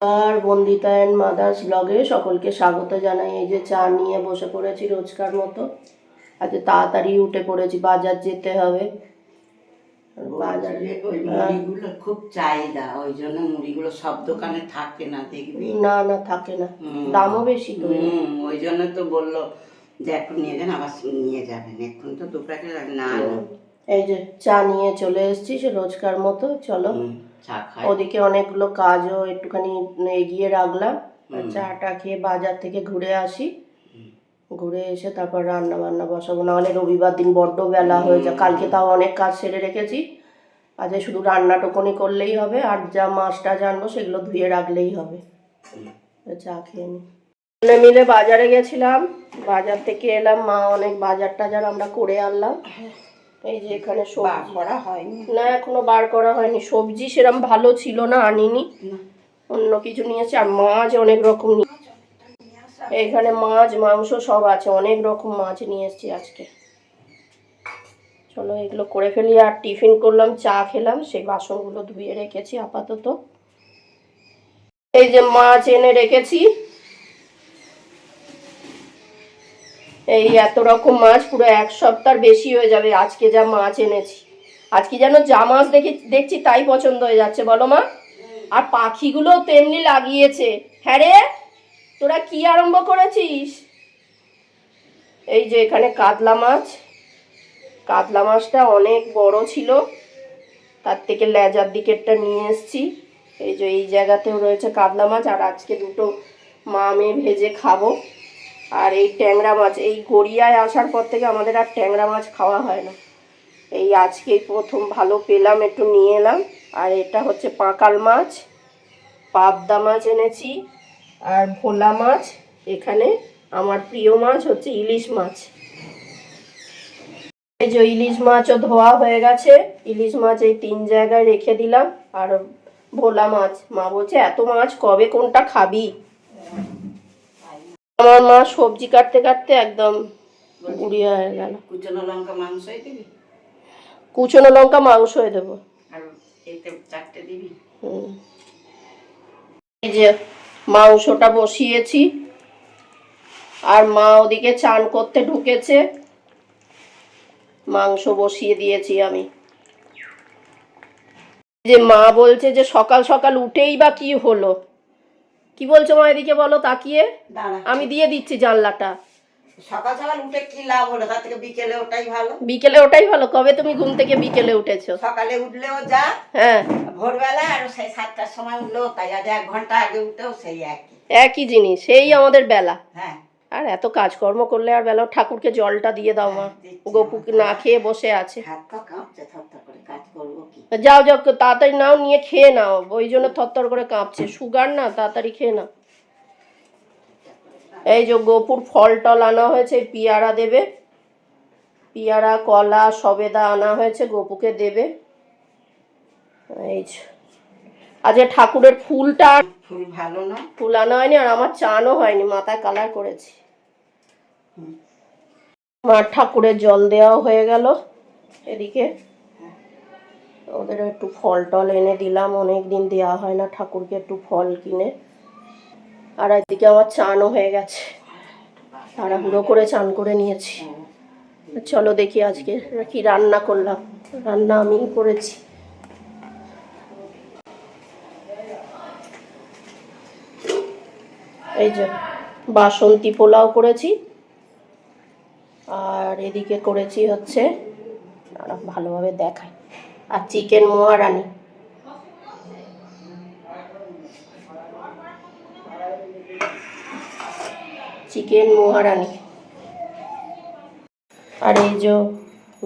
R Bandita and mother's ব্লগে সকলকে স্বাগত জানাই। এই যে চা নিয়ে বসে পড়েছি রোজকার মতো। আজকে তাড়াতাড়ি উঠে পড়েছি, বাজার যেতে হবে। বাজারে ওই মুড়িগুলো খুব চাহিদা, ওই জন্য মুড়িগুলো সব দোকানে থাকে না, দেখবি। না না থাকে না, দামও বেশি তো। ওই জন্য তো বললো যে এখন নিয়ে যান, আবার নিয়ে যাবেন, এখন তো দু প্যাকেট না। এই যে চা নিয়ে চলে এসেছি সে রোজকার মতো। চলো, ওদিকে অনেকগুলো কাজও একটুখানি এগিয়ে রাখলাম। চাটা খেয়ে বাজার থেকে ঘুরে আসি, ঘুরে এসে তারপর রান্না বান্না বসাবো। নাহলে রবিবার দিন বড্ড বেলা হয়ে যায়। কালকে তাও অনেক কাজ সেরে রেখেছি, আজকে শুধু রান্নাটুকুনি করলেই হবে, আর যা মাছটা জানবো সেগুলো ধুয়ে রাখলেই হবে। চা খেয়ে নি। মিলে বাজারে গেছিলাম, বাজার থেকে এলাম, মা অনেক বাজার টাজার আমরা করে আনলাম। এই যে এখানে সবজি করা হয়নি, না এখনো বার করা হয়নি। সবজি সেরকম ভালো ছিল না, আনিনি, অন্য কিছু নিয়েছি। আর মাছ অনেক রকম, এইখানে মাছ মাংস সব আছে, অনেক রকম মাছ নিয়ে এসেছি আজকে। চলো এগুলো করে ফেলি। আর টিফিন করলাম, চা খেলাম, সেই বাসনগুলো ধুয়ে রেখেছি আপাতত। এই যে মাছ এনে রেখেছি, এই এত রকম মাছ, পুরো এক সপ্তাহ বেশি হয়ে যাবে আজকে যা মাছ এনেছি। আজকে যেন যা মাছ দেখছি তাই পছন্দ হয়ে যাচ্ছে, বলো মা? আর পাখিগুলো তেমনি লাগিয়েছে। হ্যাঁ রে, তোরা কি আরম্ভ করেছিস? এই যে এখানে কাতলা মাছ, কাতলা মাছটা অনেক বড় ছিল, তার থেকে লেজার দিকেরটা নিয়ে এসছি। এই যে এই জায়গাতেও রয়েছে কাতলা মাছ, আর আজকে দুটো মা মেয়ে ভেজে খাবো। আর এই ট্যাংরা মাছ, এই গড়িয়ায় আসার পর থেকে আমাদের আর ট্যাংরা মাছ খাওয়া হয় না, এই আজকেই প্রথম ভালো পেলাম, একটু নিয়ে এলাম। আর এটা হচ্ছে পাঁকাল মাছ, পাবদা মাছ এনেছি, আর ভোলা মাছ। এখানে আমার প্রিয় মাছ হচ্ছে ইলিশ মাছ। এই যে ইলিশ মাছও ধোয়া হয়ে গেছে, ইলিশ মাছ এই 3 জায়গায় রেখে দিলাম। আর ভোলা মাছ, মা বলছে এত মাছ কবে কোনটা খাবি। আমার মা সবজি কাটতে কাটতে একদম গুড়িয়া হয়ে গেল। কুচনো লঙ্কা মাংসই দিবি? কুচনো লঙ্কা মাংসই দেবো। আর এতে 4টে দিবি? এই যে মাংসটা বসিয়েছি, আর মা ওদিকে চান করতে ঢুকেছে, মাংস বসিয়ে দিয়েছি আমি। যে মা বলছে যে সকাল সকাল উঠেই বা কি হলো, কি বলছো মা? এদিকে বলো তাকিয়ে, আমি দিয়ে দিচ্ছি জানলাটা। সকাল সকাল উঠে কি লাভ হলো? তার থেকে বিকেলে ওটাই ভালো। বিকেলে ওটাই ভালো? কবে তুমি ঘুম থেকে বিকেলে উঠেছো? সকালে উঠলেও যা, হ্যাঁ, ভোরবেলা আর সেই 7টার সময় উঠলেও তাই, আজ 1 ঘন্টা আগে উঠেও সেই একই জিনিস, সেই আমাদের বেলা। হ্যাঁ, আর এত কাজকর্ম করলে আর বেলা। ঠাকুরকে জলটা দিয়ে দাও মা, গোপুকে না খেয়ে বসে আছে। হাত পা কাঁপছে, থরথর করে, কাজ করবো কি? যাও যাও, তাড়াতাড়ি নাও, নিয়ে খেয়ে নাও, ওই জন্য থরথর করে কাঁপছে, সুগার না, তাড়াতাড়ি খেয়ে নাও। এই যে গোপুর ফল টল আনা হয়েছে, পিয়ারা দেবে, পিয়ারা কলা সবেদা আনা হয়েছে, গোপুকে দেবে। এই যে আজকে ঠাকুরের ফুলটা, ফুল ভালো না, ফুল আনা হয়নি, আর আমার চানও হয়নি, মাথায় কালার করেছি। মার ঠাকুরের জল দেওয়া হয়ে গেল। এদিকে ওদের একটু ফল টল এনে দিলাম, অনেক দিন দেওয়া হয় না ঠাকুরকে একটু ফল কিনে। আর এদিকে আমার চানও হয়ে গেছে, তাড়াহুড়ো করে চান করে নিয়েছি। চলো দেখি আজকে কি রান্না করলাম। রান্না আমিই করেছি। এই যে বাসন্তী পোলাও করেছি, আর এদিকে করেছি হচ্ছে, ভালোভাবে দেখায়, আর চিকেন মোয়ারানি। চিকেন মোহারানি। আর এই যে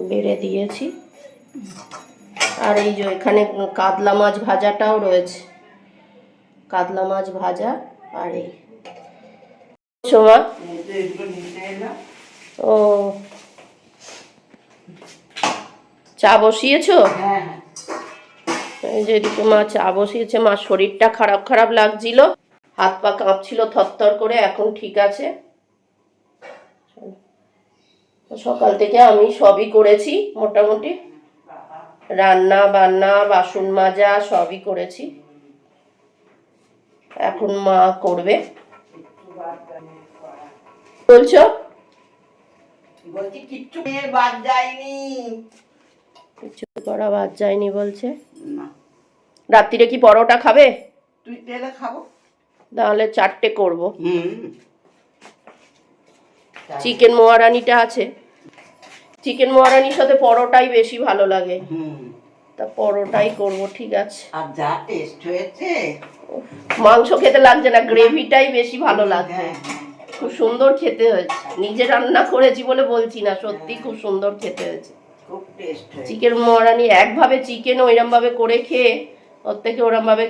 বেড়ে দিয়েছি, আর এই যে এখানে কাতলা মাছ ভাজাটাও রয়েছে, কাতলা মাছ ভাজা। আর এই সোমা, ও চা বসিয়েছো? এই যে এদিকে মা চা বসিয়েছে। মা শরীরটা খারাপ খারাপ লাগছিল, হাত পা কাঁপছিল থরথর করে, এখন ঠিক আছে। সকাল থেকে আমি সবই করেছি মোটামুটি, রান্না বান্না বাসন মাজা সবই করেছি। এখন মা করবে। বলছো? বলছি কিচ্ছু বাদ যায়নি। কিছু করা বাদ যায়নি বলছে। না, রাত্রিরে কি পরোটা খাবে? তুই তেলে খাবো। তাহলে 4টে করব। হুম, চিকেন মোয়ারানিটা আছে, চিকেন মোয়ারানির সাথে পরোটাই বেশি ভালো লাগে। হুম, তা পরোটাই করব, ঠিক আছে। আর যা টেস্ট হয়েছে। মাংস খেতে লাগছে না, গ্রেভিটাই বেশি ভালো লাগছে। হ্যাঁ, হ্যাঁ, খুব সুন্দর খেতে হয়েছে, নিজে রান্না করেছি বলে বলছি না, সত্যি খুব সুন্দর খেতে হয়েছে। খুব টেস্ট হয়েছে। চিকেন মোয়ারানি একভাবে চিকেন ওইরকম ভাবে করে খেয়ে ওর থেকে ওরম ভাবে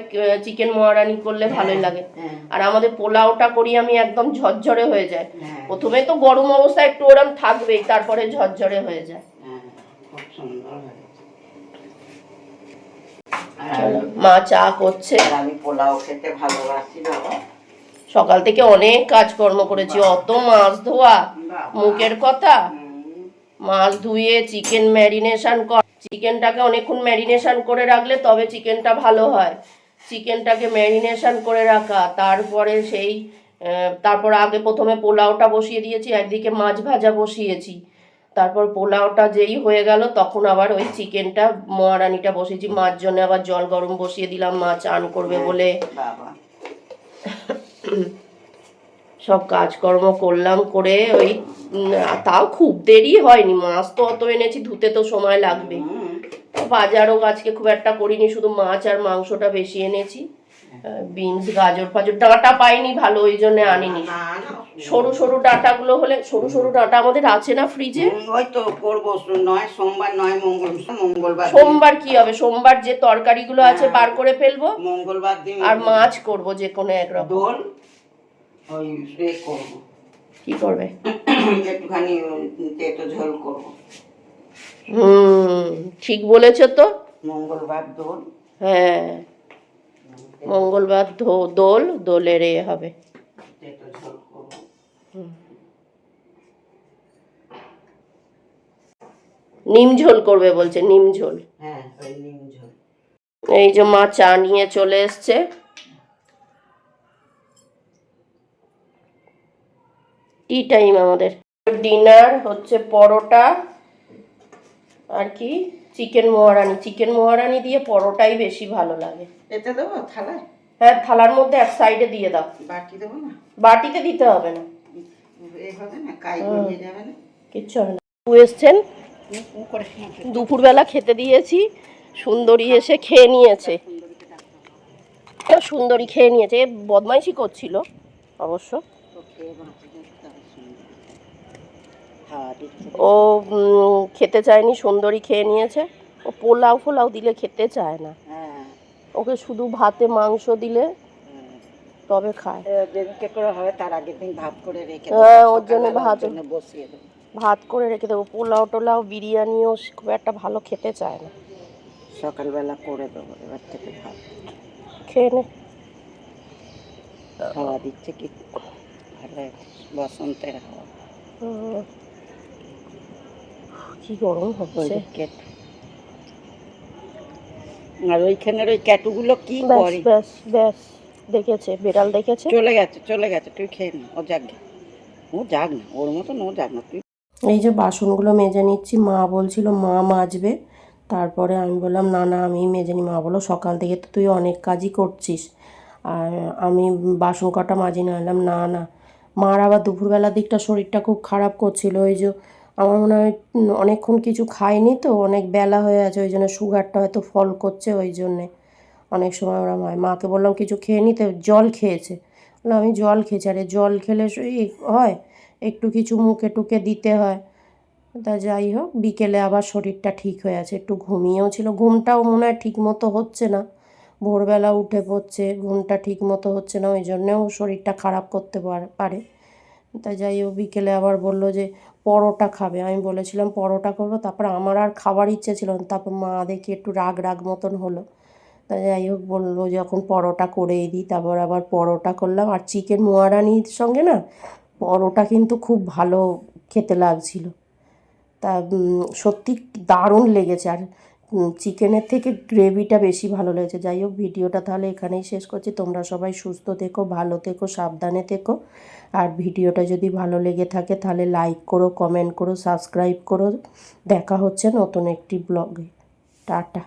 চিকেন মোয়ারানি করলে ভালোই লাগে। হ্যাঁ, আর আমাদের পোলাওটা করি আমি একদম ঝরঝরে হয়ে যায়। হ্যাঁ, প্রথমে তো গরম অবস্থায় একটু ওরম থাকবেই, তারপরে ঝরঝরে হয়ে যায়। হ্যাঁ, খুব সুন্দর হয়েছে। চলো, মা চা করছে। আর আমি পোলাও খেতে ভালোবাসি বাবা। সকাল থেকে অনেক কাজকর্ম করেছি, অত মাছ ধোয়া, মুখের কথা। মাছ ধুয়ে চিকেন ম্যারিনেশন কর, চিকেনটাকে অনেকক্ষণ ম্যারিনেশন করে রাখলে তবে চিকেনটা ভালো হয়। চিকেনটাকে ম্যারিনেশন করে রাখা, তারপরে সেই তারপর আগে প্রথমে পোলাওটা বসিয়ে দিয়েছি, একদিকে মাছ ভাজা বসিয়েছি, তারপর পোলাওটা যেই হয়ে গেল তখন আবার ওই চিকেনটা মোয়ারানিটা বসিয়েছি। মাছ জন্য আবার জল গরম বসিয়ে দিলাম, মা চান করবে বলে। বাবা, সব কাজকর্ম করলাম, করে ওই তাও খুব দেরি হয়নি, মাছ তো অত এনেছি, ধুতে তো সময় লাগবে। বাজারও আজকে খুব একটা করিনি, শুধু মাছ আর মাংসটা বেশি এনেছি। বিনস গাজর ফাজর ডাঁটা পাইনি ভালো, ওই জন্য আনিনি। সরু সরু ডাঁটাগুলো হলে, সরু সরু ডাঁটা আমাদের আছে না ফ্রিজে। ওই তো করবো, নয় সোমবার নয় মঙ্গলবার। সোমবার কি হবে, সোমবার যে তরকারিগুলো আছে বার করে ফেলবো, মঙ্গলবার দিন আর মাছ করব যে কোনো একরকম। দোল ওই করবো। কি করবে? একটুখানি তেতো ঝোল করবো। ঠিক বলেছো তো। মঙ্গলবার দোল। হ্যাঁ, মঙ্গলবার দোল, দোলের এ হবে। তেতো ঝোল করবো। নিম ঝোল করবে বলছে, নিম ঝোল। হ্যাঁ, ওই নিম ঝোল। এই যে মা চা নিয়ে চলে এসছে। টি টাইম আমাদের। ডিনার হচ্ছে পরোটা আর কি চিকেন মোয়ারানি। চিকেন মোয়ারানি দিয়ে পরোটাই বেশি ভালো লাগে। এতে দেবো থালায়? হ্যাঁ, থালার মধ্যে এক সাইডে দিয়ে দাও। বাটি দেবো না? বাটিতে দিতে হবে না, এই হবে না, কাই গড়িয়ে যাবে না? কিচ্ছু হবে না। এসছেন, দুপুরবেলা খেতে দিয়েছি, সুন্দরী এসে খেয়ে নিয়েছে। সুন্দরী খেয়ে নিয়েছে, বদমাইশি করছিল অবশ্য। ও খেতে চায়নি, সুন্দরী খেয়ে নিয়েছে। ও পোলাও ফোলাও দিলে খেতে চায় না, ওকে শুধু ভাতে মাংস দিলে তবে খায়। যেদিনকে করে হবে তার আগের দিন ভাত করে রেখে হ্যাঁ, ওর জন্য বসিয়ে দেবো, ভাত করে রেখে দেবো। পোলাও টোলাও বিরিয়ানিও খুব একটা ভালো খেতে চায় না। সকালবেলা করে দেবো, এবার থেকে ভাত খেয়ে নে। হাওয়া দিচ্ছে কি ভালো, বসন্তের হাওয়া। কি গরম হচ্ছে। আর ওইখানের ওই ক্যাটুগুলো কি করে? ব্যাস ব্যাস, দেখেছে, বিড়াল দেখেছে, চলে গেছে। তুই খেয়ে নে, ও যাক না, ওর মতন ও যাক না তুই। এই যে বাসনগুলো মেজে নিচ্ছি, মা বলছিল মা মাজবে, তারপরে আমি বললাম না না আমি মেজে নি। মা বলো সকাল থেকে তো তুই অনেক কাজই করছিস, আর আমি বাসন কটা মাজি না। এলাম না না, মার আবার দুপুরবেলার দিকটা শরীরটা খুব খারাপ করছিল। ওই যে আমার মনে হয় অনেকক্ষণ কিছু খাইনি তো, অনেক বেলা হয়ে আছে, ওই জন্য সুগারটা হয়তো ফল করছে, ওই জন্যে অনেক সময় ওরা মাকে বললাম কিছু খেয়ে নিতে, জল খেয়েছে। বললাম আমি জল খেয়েছি, আরে জল খেলে হয়, একটু কিছু মুখে টুকে দিতে হয়। তা যাই হোক, বিকেলে আবার শরীরটা ঠিক হয়ে আছে, একটু ঘুমিয়েও ছিল, ঘুমটাও মনে হয় ঠিক মতো হচ্ছে না, ভোরবেলা উঠে পড়ছে, ঘুমটা ঠিক মতো হচ্ছে না, ওই জন্যেও শরীরটা খারাপ করতে পারে। তা যাই হোক, বিকেলে আবার বললো যে পরোটা খাবে, আমি বলেছিলাম পরোটা করবো, তারপর আমার আর খাবার ইচ্ছে ছিল না, তারপর মা দেখি একটু রাগ মতন হলো। তা যাই হোক, বললো যখন পরোটা করেই দিই, তারপর আবার পরোটা করলাম। আর চিকেন মোয়ারানির সঙ্গে না পরোটা কিন্তু খুব ভালো খেতে লাগছিল। তা সত্যি দারুণ লেগেছে। আর চিকেনের থেকে গ্রেভিটা বেশি ভালো লেগেছে। যাই হোক, ভিডিওটা তাহলে এখানেই শেষ করছি। তোমরা সবাই সুস্থ থেকো, ভালো থেকো, সাবধানে থেকো। আর ভিডিওটা যদি ভালো লেগে থাকে তাহলে লাইক করো, কমেন্ট করো, সাবস্ক্রাইব করো। দেখা হচ্ছে নতুন একটি ব্লগে। টাটা।